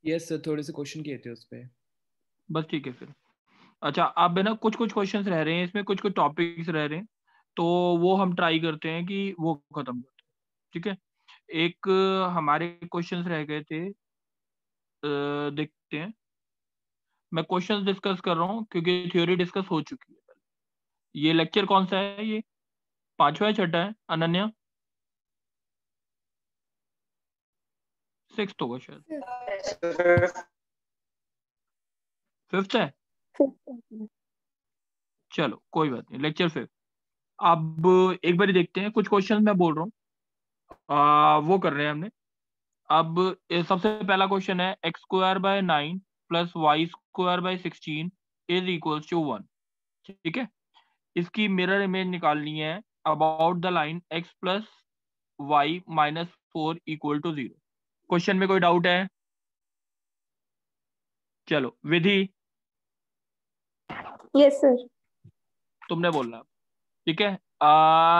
Yes sir, थोड़े से question किए थे उस पे। बस ठीक है फिर। अच्छा, अब है ना कुछ कुछ क्वेश्चंस रह रहे हैं इसमें, कुछ कुछ टॉपिक्स रह रहे हैं, तो वो हम ट्राई करते हैं कि वो खत्म करते हैं। ठीक है। एक हमारे क्वेश्चंस रह गए थे, देखते हैं। मैं क्वेश्चंस डिस्कस कर रहा हूँ क्योंकि थ्योरी डिस्कस हो चुकी है। ये लेक्चर कौन सा है? ये पांचवा है, छठा है अनन्या? सिक्स्थ होगा शायद। फिफ्थ है। चलो कोई बात नहीं, लेक्चर फिफ्थ। अब एक बार देखते हैं, कुछ क्वेश्चन मैं बोल रहा हूँ, वो कर रहे हैं हमने। अब सबसे पहला क्वेश्चन है, x square by 9 plus Y square by 16 is equals to 1। ठीक है। इसकी मिरर इमेज निकालनी है about the line x plus y minus 4 equal to 0। Question में कोई डाउट है? चलो विधि, यस सर। तुमने बोलना। ठीक है।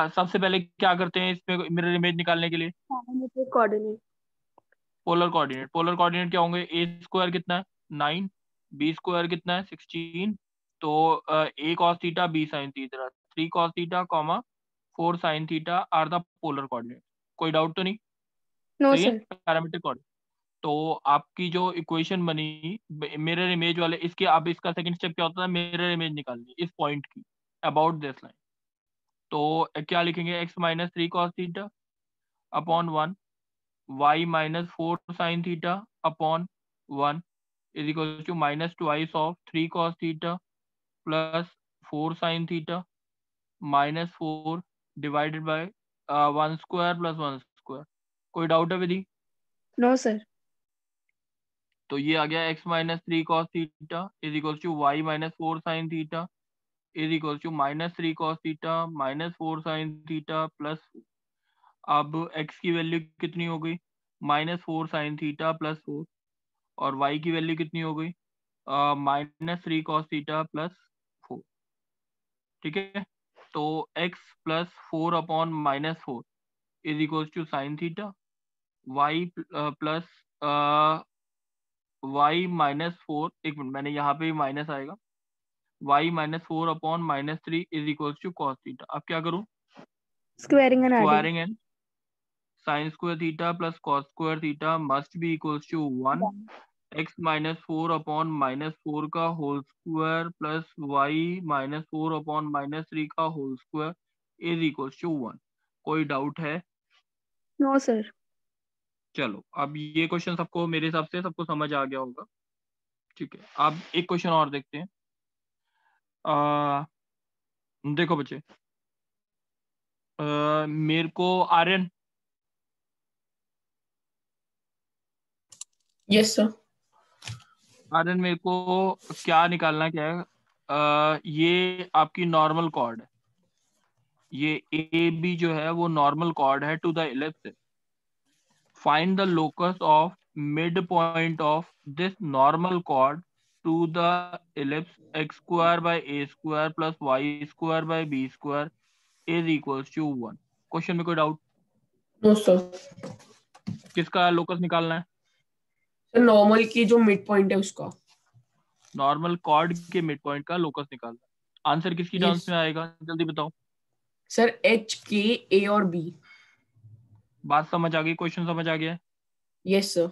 सबसे पहले क्या करते हैं इसमें मिरर इमेज निकालने के लिए? Coordinate. Polar coordinate. Polar coordinate क्या होंगे? ए स्क्वायर कितना है? 9। बी स्क्वायर कितना है? 16। तो A cos theta B sine theta 3 cos theta comma 4 sine theta are the polar coordinate. कोई डाउट तो नहीं? नो सही है, सर। Parametric coordinate. तो आपकी जो इक्वेशन बनी मिरर इमेज वाले, इसके अब इसका सेकंड स्टेप क्या होता है? मिरर इमेज निकालनी इस पॉइंट की अबाउट दिस लाइन। तो क्या लिखेंगे? X minus 3 cos theta upon 1, y minus 4 sine theta upon 1 is equal to minus twice of 3 cos theta plus 4 sine theta minus 4 divided by 1 square plus 1 square. कोई doubt है Vidhi? No sir. तो ये आ गया X minus 3 cos theta is equal to Y minus 4 sine theta is equal to minus 3 cos theta minus 4 sine theta plus. अब x की value कितनी हो गई? Minus 4 sine theta plus 4। और y की वैल्यू कितनी हो गई? Minus 3 cos theta plus 4। ठीक है। तो x plus 4 upon minus 4 is equal to sine theta. y plus y minus 4, एक मिनट, मैंने यहाँ पे भी माइनस आएगा। y minus 4 upon minus 3 is equal to cos theta. अब क्या करूँ? Squaring and adding. Squaring and sine square theta plus cos square theta must be equal to 1। X minus 4 upon minus 4 का whole square plus y minus 4 upon minus 3 का whole square is equal to 1। कोई doubt है? No sir. चलो अब ये question सबको, मेरे हिसाब से सबको समझ आ गया होगा। ठीक है। अब एक क्वेश्चन और देखते हैं। देखो बच्चे, मेरे को आर्यन, यस सर। आर्यन मेरे को क्या निकालना, क्या है? ये आपकी नॉर्मल कॉर्ड है। ये ए बी जो है वो नॉर्मल कॉर्ड है to the ellipse. Find the locus of mid point of this normal chord to the ellipse x square by A square plus Y square by B square is equals to 1। Question में कोई doubt? No sir. किसका लोकस निकालना है? Sir normal की जो mid point है उसका। नॉर्मल कॉर्ड के मिड पॉइंट का लोकस निकालना है। आंसर किसकी टर्म्स यस में आएगा, जल्दी बताओ। सर, एच के ए और बी। बात समझ आ गई? क्वेश्चन समझ आ गया है? Yes sir.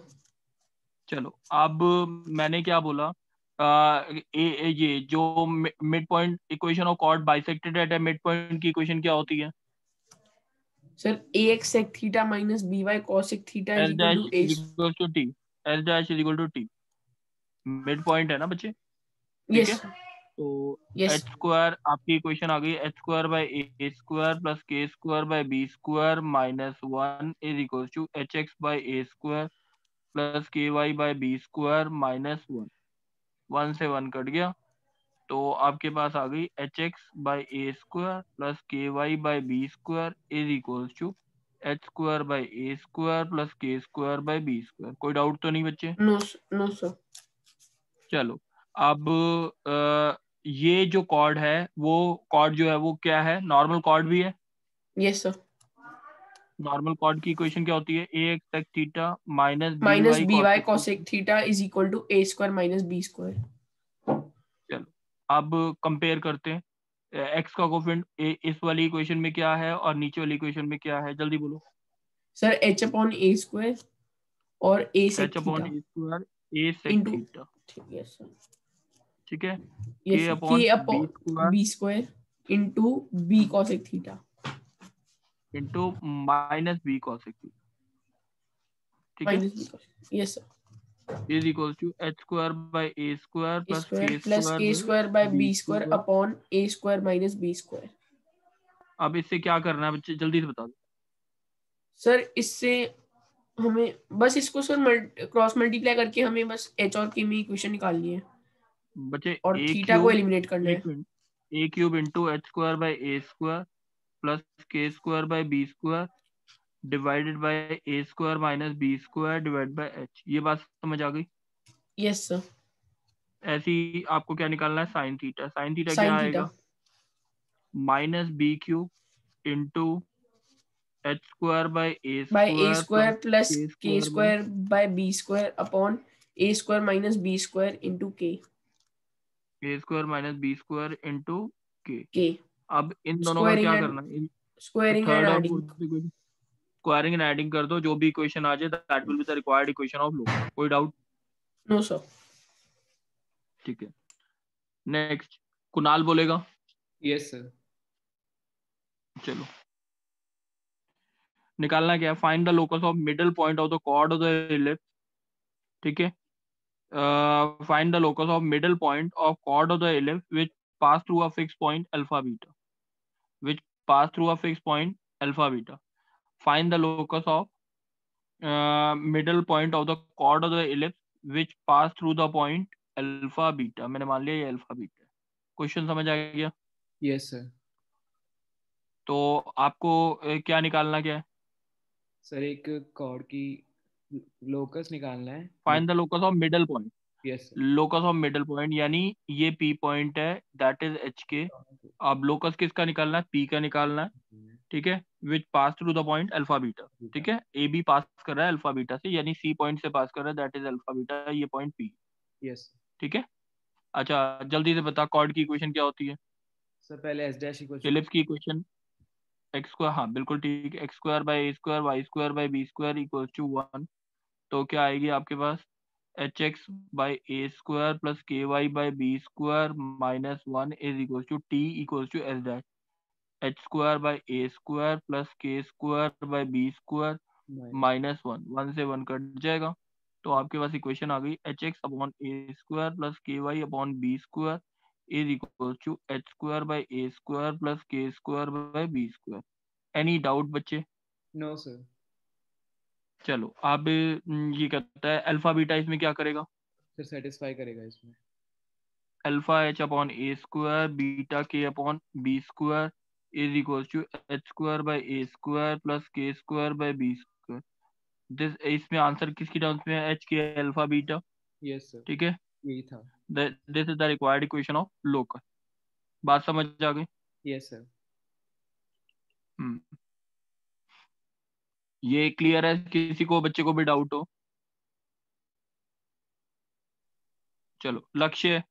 चलो अब मैंने क्या बोला? ये जो mid point equation of chord bisected at a mid point की इक्वेशन क्या होती है? Sir a x sec theta minus b y cosec theta is l equal dash to a. Is equal to t. L dash is equal to t mid point है ना बच्चे? ठीक है। Yes. तो यस। एच स्क्वायर आपकी equation आ गई, H square by A square plus K square by B square minus 1 is equal to H X by A square plus K Y by B square minus 1। 1 से 1 cut गया, तो आपके पास आ गई H X by A square plus K Y by B square is equal to H square by A square plus K square by B square. कोई doubt तो नहीं बच्चे? No no sir. चलो अब ये जो कॉर्ड है, वो कॉर्ड जो है वो क्या है? नॉर्मल कॉर्ड भी है। Yes sir. नॉर्मल कॉर्ड की इक्वेशन क्या होती है? A x sec theta minus minus B B Y Y cosec theta is equal to A square minus B square. चलो अब कंपेयर करते हैं एक्स का कोफिशिएंट इस वाली इक्वेशन में क्या है और नीचे वाली इक्वेशन में क्या है, जल्दी बोलो। सर एच अपॉन ए स्क्वायर और a sec h upon theta a square a sec into, theta, yes sir, ठीक है, yes k sir, upon k b upon square b square into b cosec theta into minus b cosec theta, ठीक है, minus b cosec, yes sir, is equal to H square by A square a plus square k plus square k by square by B B square square. Upon A square minus B square. अब इससे क्या करना है बच्चे, जल्दी से बता दो। सर इससे हमें बस इसको सर क्रॉस मल्टीप्लाई करके हमें बस एच और के में इक्वेशन निकालनी है बच्चे और ए थीटा को क्यूब, एलिमिनेट करना है। A cube into H square by A square plus K square by B square divided by A square minus B square divide by H. ये बात समझ आ गई? Yes sir. ऐसी आपको क्या निकालना है? Sine theta. साइन थीटा क्या साइन थीटा आएगा? Minus B cube into H square by A by A square square plus K के square by square by B square upon A square minus B square into K A square minus B square into K. K अब इन दोनों का squaring क्या एंड करना है? Squaring and third और adding. Fourth equation squaring and adding कर दो, जो भी इक्वेशन आ जाए that will be the required equation of locus. कोई डाउट? No sir. ठीक है, नेक्स्ट कुणाल बोलेगा। Yes sir. चलो निकालना क्या है? Find the locus of middle point of the chord of the ellipse, ठीक है, find the locus of middle point of chord of the ellipse which pass through a fix point alpha beta, which pass through a fixed point alpha beta. Find the locus of middle point of the chord of the ellipse which pass through the point alpha beta. मैंने मान लिया ये alpha beta है। Question समझ आ गया? Yes sir. तो आपको क्या निकालना क्या है? सर एक कॉर्ड की लोकस निकालना है। Find the locus of middle point. Yes sir. Locus of middle point यानी ये पी पॉइंट है, दैट इज एच के। अब लोकस किसका निकालना है? पी का निकालना है, ठीक है, which pass through the point alpha beta, ठीक है, ए बी पास कर रहा है अल्फा बीटा से, यानी सी पॉइंट से पास कर रहा है, दैट इज अल्फा बीटा, ये पॉइंट पी, यस ठीक है। अच्छा जल्दी से बता कॉर्ड की इक्वेशन क्या होती है? सर। पहले S dash equal to ellipse की इक्वेशन एक्स स्क्वायर, हाँ बिल्कुल ठीक है, x square by A square Y square by B square equal to 1। तो क्या आएगी आपके पास? H X by A square plus K Y by B square minus 1 is equal to T equal to S dash H square by A square plus K square by B square minus 1, 1 से 1 cut जाएगा। तो आपके पास equation आ गई H X upon A square plus K Y upon B square is equal to H square by A square plus K square by B square. Any doubt बच्चे? No sir. चलो अब ये कहता है अल्फा बीटा इसमें क्या करेगा? Sir satisfy करेगा इसमें। Alpha H upon A square beta K upon B square is equal to H square by A square plus K square by B square. This इसमें आंसर किसकी टर्म्स में है? H के अल्फा बीटा, यस सर। ठीक है, यही था। This is the required equation of locus. बात समझ आ गई? Yes sir. हम्म, ये क्लियर है? किसी को बच्चे को भी डाउट हो? चलो लक्ष्य।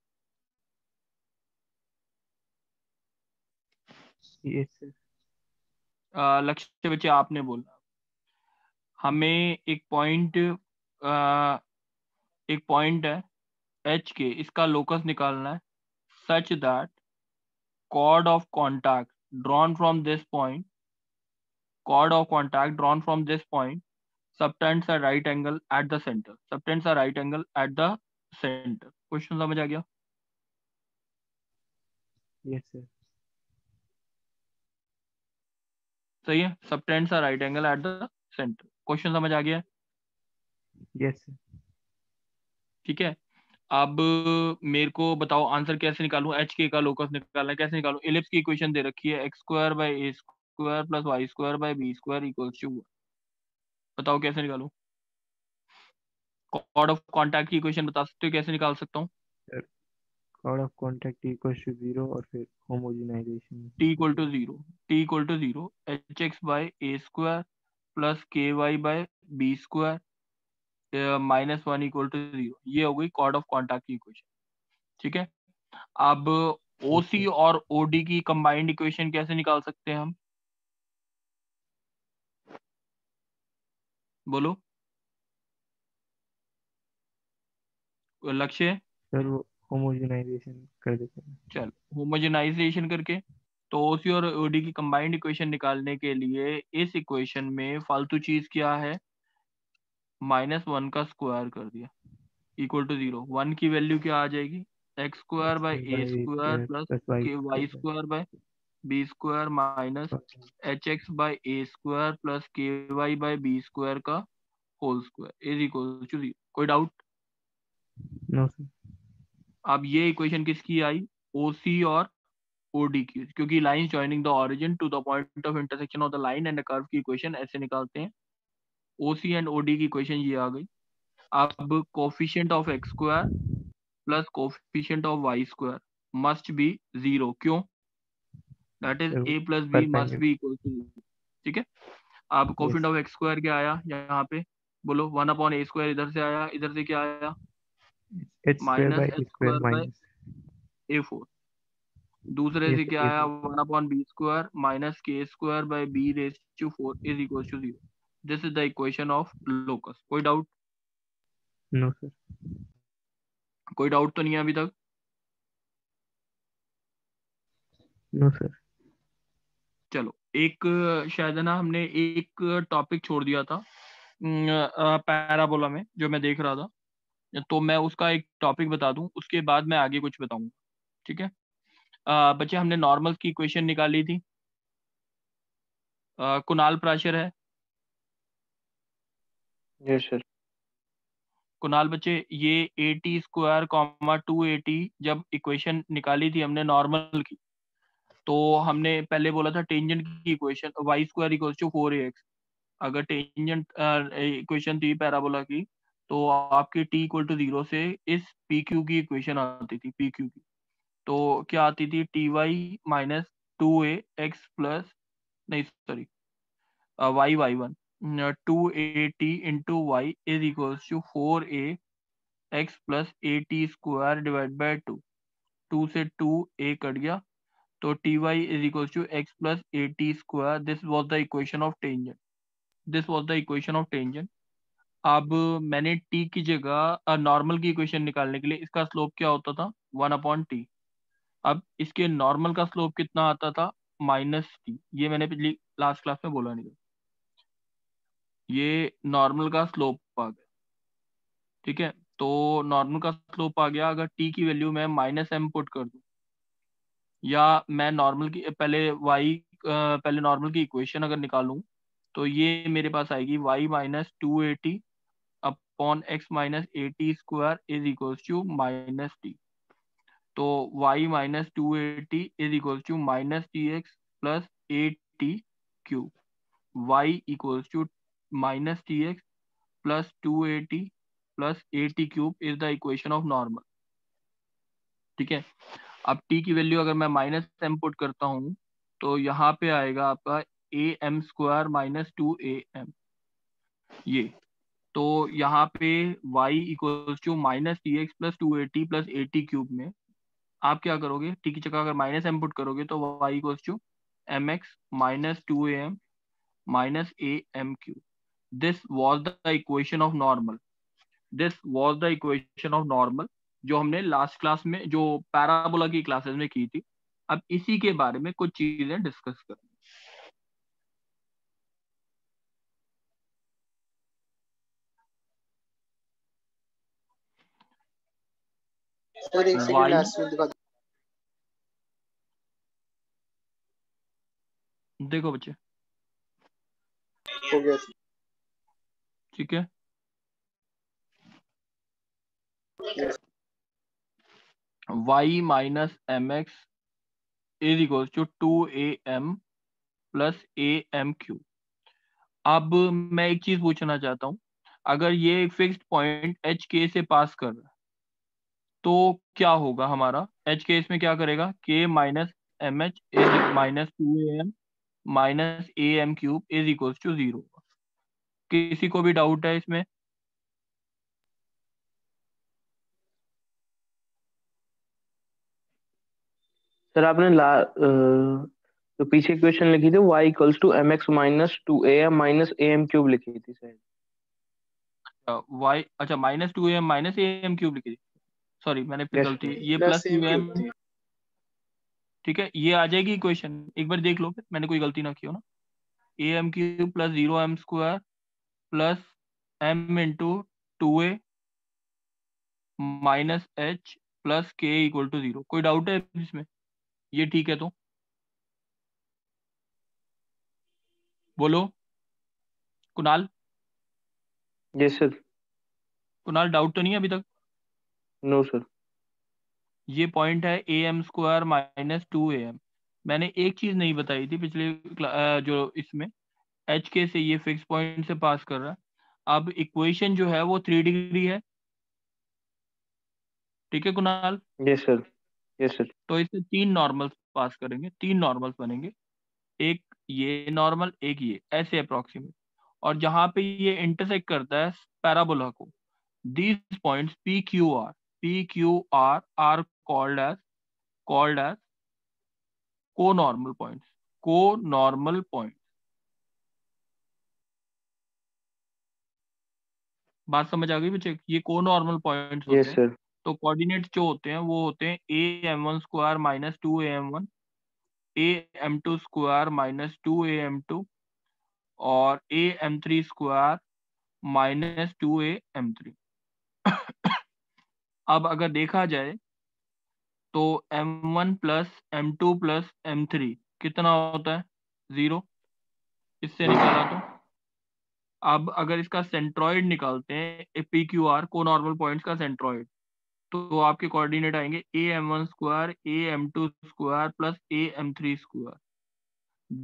Yes sir. लक्ष्य बच्चे आपने बोला हमें एक पॉइंट है एच के, इसका लोकस निकालना है such that chord of contact drawn from this point chord of contact drawn from this point subtends a right angle at the center, subtends a right angle at the center। Question समझ आ गया? Yes sir. सही है, subtends a right angle at the center। Question समझ आ गया? Yes sir. ठीक है, अब मेरे को बताओ आंसर कैसे निकालूं? एच के का लोकस निकालना है, कैसे निकालूं? इलिप्स की इक्वेशन दे रखी है x square by A square plus Y square by B square equals to, बताओ कैसे निकालूं? कॉर्ड ऑफ कॉन्टैक्ट की इक्वेशन बता सकते हो कैसे निकाल सकता हूँ? Chord of contact equal to 0 और फिर homogenisation. T equal to zero, T equal to zero H X by A square plus K Y by B square -1 equal to 0। ये हो गई कॉर्ड ऑफ कॉन्टैक्ट की इक्वेशन। ठीक है, अब ओसी और ओडी की कंबाइंड इक्वेशन कैसे निकाल सकते हैं हम? बोलो लक्ष्य। सर वो होमोजेनाइजेशन कर देते हैं। चल होमोजेनाइजेशन करके, तो ओसी और ओडी की कंबाइंड इक्वेशन निकालने के लिए इस इक्वेशन में फालतू चीज क्या है, -1 का स्क्वायर कर दिया इक्वल टू 0। 1 की वैल्यू क्या आ जाएगी, X square by A square plus K Y square by B square minus H X by A square plus K Y by B square का whole square is equal to 0। कोई doubt? No sir. अब ये equation किसकी आई, ओसी और OD की, क्योंकि line joining the origin to the point of intersection of the line and curve की इक्वेशन ऐसे निकालते हैं। ओसी एंड ओडी की इक्वेशन ये आ गई। अब coefficient of x square plus coefficient of y square must be 0। क्यों? That is a plus b must be equal to 0। ठीक है, अब कोफिशिएंट ऑफ एक्स स्क्वायर क्या आया यहाँ पे, बोलो 1 अपॉन ए स्क्वायर, इधर से आया, इधर से क्या आया, h square by minus a h square square by minus a4। दूसरे से क्या आया, 1 upon B square minus k square by b raise to 4 is equal to 0। This is the equation of locus. कोई डाउट? No sir. कोई doubt तो नहीं है अभी तक? No sir. चलो एक शायद है ना, हमने एक टॉपिक छोड़ दिया था पैराबोला में जो मैं देख रहा था, तो मैं उसका एक टॉपिक बता दूं, उसके बाद मैं आगे कुछ बताऊंगा। ठीक है, बच्चे हमने नॉर्मल की इक्वेशन निकाली थी। कुणाल प्राशर है? Yes sir. कुणाल बच्चे, ये ए स्क्वायर कॉमा 2 जब इक्वेशन निकाली थी हमने नॉर्मल की, तो हमने पहले बोला था टेंजेंट की equation y square equal to 4ax। अगर टेंजेंट इक्वेशन थी पैराबोला की, तो आपकी t इक्वल टू 0 से इस पी क्यू की इक्वेशन आती थी, पी क्यू की। तो क्या आती थी, T Y minus 2ax plus, नहीं sorry, Y Y one 2at into Y is equals to 4ax plus at square divide by 2। 2 से 2a कट गया, तो T Y is equals to X plus at square. This was the equation of tangent. This was the equation of tangent. अब मैंने t की जगह normal की equation निकालने के लिए, इसका स्लोप क्या होता था, 1/t। अब इसके नॉर्मल का स्लोप कितना आता था, -t। ये मैंने पिछली लास्ट क्लास में बोला नहीं था। ये नॉर्मल का स्लोप आ गया। ठीक है, तो नॉर्मल का स्लोप आ गया। अगर t की वैल्यू मैं -m पुट कर दूं, या मैं नॉर्मल की पहले नॉर्मल की इक्वेशन अगर निकालूं, तो ये मेरे पास आएगी y minus 2at upon x minus at square is equals to -t। तो y minus 2at is equals to -tx plus at cube. y equals to -tx plus 2at plus at cube is the equation of normal. ठीक है, अब t की value अगर मैं -m put करता हूँ, तो यहाँ पे आएगा आपका am स्क्वायर माइनस 2am। ये तो यहाँ पे y equals to -tx plus 2at plus at cube में आप क्या करोगे, t की जगह अगर -m पुट करोगे, तो y equals to mx minus 2am minus am cube. This was the equation of normal. This was the equation of normal जो हमने लास्ट क्लास में, जो पैराबोला की क्लासेस में की थी। अब इसी के बारे में कुछ चीजें डिस्कस करें। सर एक सेकंड लास्ट में दिखा देखो बच्चे, हो गया ठीक है, y minus m x is equal to 2am plus am cube. अब मैं एक चीज पूछना चाहता हूँ, अगर ये एक फिक्स्ड पॉइंट एच के से पास कर रहा है, तो क्या होगा हमारा, एच के इसमें क्या करेगा, k minus m h is minus 2am minus am cube is equal to 0। किसी को भी डाउट है इसमें? सर आपने तो पीछे इक्वेशन लिखी थी y equals to m x minus two a m minus a m cube लिखी थी सर। y, अच्छा -2am माइनस am क्यूब लिखी थी, सॉरी मैंने फिर यस गलती, सर। ये प्लस प्लस सेम की um, होती है। ठीक है, ये आ जाएगी इक्वेशन, एक बार देख लो फिर, मैंने कोई गलती ना की हो ना। am cube plus 0m square plus m into 2a minus h plus k equal to 0। कोई डाउट है इसमें? ये ठीक है तो बोलो। Kunal, yes sir. Kunal doubt तो नहीं है अभी तक? No sir. ये पॉइंट है am स्क्वायर माइनस 2am। मैंने एक चीज नहीं बताई थी पिछले जो इसमें एच के से ये फिक्स पॉइंट से पास कर रहा है। अब इक्वेशन जो है वो 3 डिग्री है, ठीक है Kunal? Yes sir. Yes sir. तो इससे 3 नॉर्मल्स पास करेंगे, 3 नॉर्मल्स बनेंगे, एक ये नॉर्मल एक ये, ऐसे अप्रोक्सीमेट। और जहां पे ये इंटरसेक्ट करता है पैराबोला को, these points P Q R are called as conormal points, conormal point. बात समझ आ गई बच्चे? ये को नॉर्मल पॉइंट्स होते यस हैं। सर। तो कोऑर्डिनेट्स जो होते हैं वो होते हैं am1 square minus 2am1, am2 square minus 2am2 और am3 स्क्वायर माइनस 2am3। अब अगर देखा जाए तो m1 plus m2 plus m3 कितना होता है? 0। इससे निकाला तो अब अगर इसका सेंट्रॉइड निकालते हैं, पी क्यू आर को नॉर्मल पॉइंट्स का सेंट्रॉइड, तो आपके कोऑर्डिनेट आएंगे am1 square am2 square plus am3 square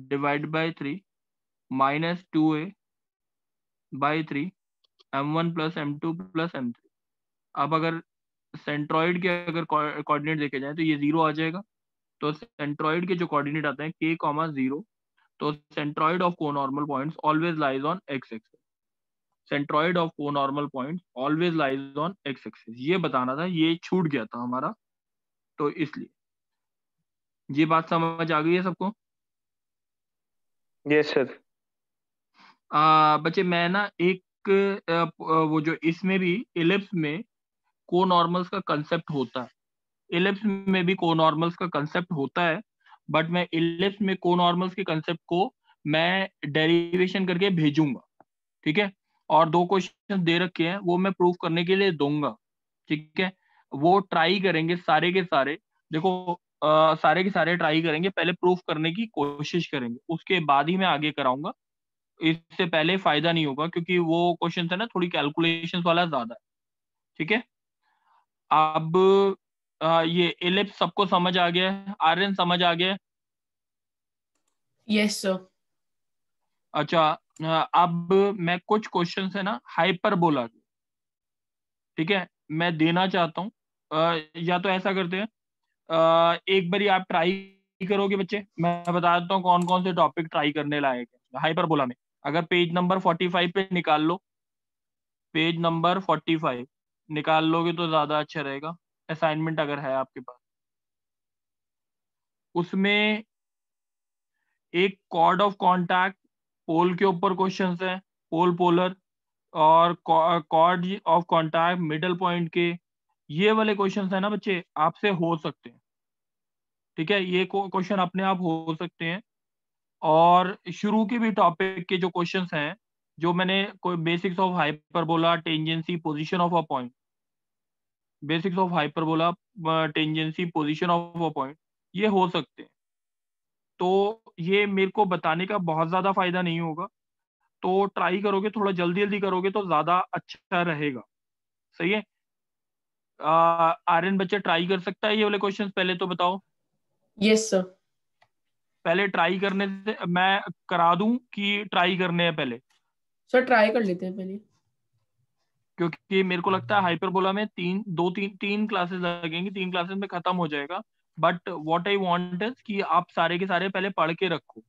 divide bye 3 minus 2a by 3 m1 plus m2 plus m3। अब अगर सेंट्रॉइड के अगर कोऑर्डिनेट देखे जाए तो ये 0 आ जाएगा। तो सेंट्रॉइड के जो कोऑर्डिनेट आते हैं k कॉमा 0, तो centroid of conormal points always lies on x axis. Centroid of conormal points always lies on x axis, ये बताना था, ये छूट गया था हमारा, तो इसलिए। ये बात समझ आ गई है सबको? Yes sir. बच्चे मैं ना एक वो जो इसमें भी इलिप्स में को नॉर्मल्स का कंसेप्ट होता है, इलिप्स में भी को नॉर्मल्स का कंसेप्ट होता है, बट मैं इलिप्स में को नॉर्मल्स के कंसेप्ट को मैं डेरिवेशन करके भेजूंगा, ठीक है? और 2 क्वेश्चन दे रखे हैं, वो मैं प्रूफ करने के लिए दूंगा, ठीक है? वो ट्राई करेंगे सारे के सारे, देखो सारे के सारे ट्राई करेंगे, पहले प्रूफ करने की कोशिश करेंगे, उसके बाद ही मैं आगे कराऊंगा। इससे पहले फायदा नहीं होगा, क्योंकि वो क्वेश्चन है ना थोड़ी कैलकुलेशन वाला ज्यादा है, ठीक है? अब ये इलिप्स सबको समझ आ गया है? आर्यन समझ आ गया है? Yes sir. अच्छा, अब मैं कुछ क्वेश्चन है ना हाइपरबोला के, ठीक है, मैं देना चाहता हूँ। या तो ऐसा करते हैं, एक बारी आप ट्राई करोगे बच्चे, मैं बता देता हूँ कौन कौन से टॉपिक ट्राई करने लायक है हाइपरबोला में। अगर पेज नंबर 45 पे निकाल लो, पेज नंबर 45 निकाल लोगे तो ज्यादा अच्छा रहेगा, असाइनमेंट अगर है आपके पास। उसमें एक कॉर्ड ऑफ कांटेक्ट, पोल के ऊपर क्वेश्चंस है, पोल पोलर, और chord of contact middle point के, ये वाले क्वेश्चंस है ना बच्चे, आपसे हो सकते हैं, ठीक है? ये क्वेश्चन अपने आप हो सकते हैं। और शुरू के भी टॉपिक के जो क्वेश्चंस हैं, जो मैंने कोई basics of hyperbola, tangency, position of a point, basics of hyperbola, tangency, position of a point, ये हो सकते हैं। तो ये मेरे को बताने का बहुत ज्यादा फायदा नहीं होगा, तो ट्राई करोगे, थोड़ा जल्दी जल्दी करोगे तो ज्यादा अच्छा रहेगा, सही है? आर्यन बच्चे ट्राई कर सकता है ये वाले क्वेश्चंस? पहले तो बताओ, यस सर। पहले ट्राई करने से मैं करा दूं कि ट्राई करने हैं पहले? सर ट्राई कर लेते हैं पहले। क्योंकि मेरे को लगता है हाइपरबोला में तीन क्लासेस लगेंगी, 3 क्लासेस में खत्म हो जाएगा। But what I want is कि आप सारे के सारे पहले पढ़ के रखो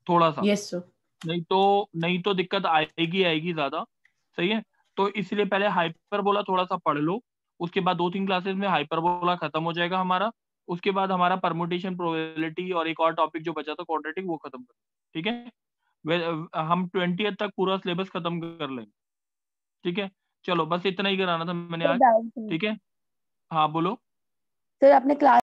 थोड़ा सा, यस सर। नहीं तो दिक्कत आएगी ज्यादा। सही है, तो इसलिए पहले हाइपरबोला थोड़ा सा पढ़ लो, उसके बाद 2-3 क्लासेस में हाइपरबोला खत्म हो जाएगा हमारा। उसके बाद हमारा परमुटेशन, प्रोबेबिलिटी और एक और टॉपिक जो बचा था क्वाड्रेटिक, वो खत्म कर, ठीक है। हम 20th तक पूरा सिलेबस खत्म कर लेंगे, ठीक है। चलो बस इतना ही कराना था मैंने आज, ठीक है। हाँ बोलो। सर आपने क्लास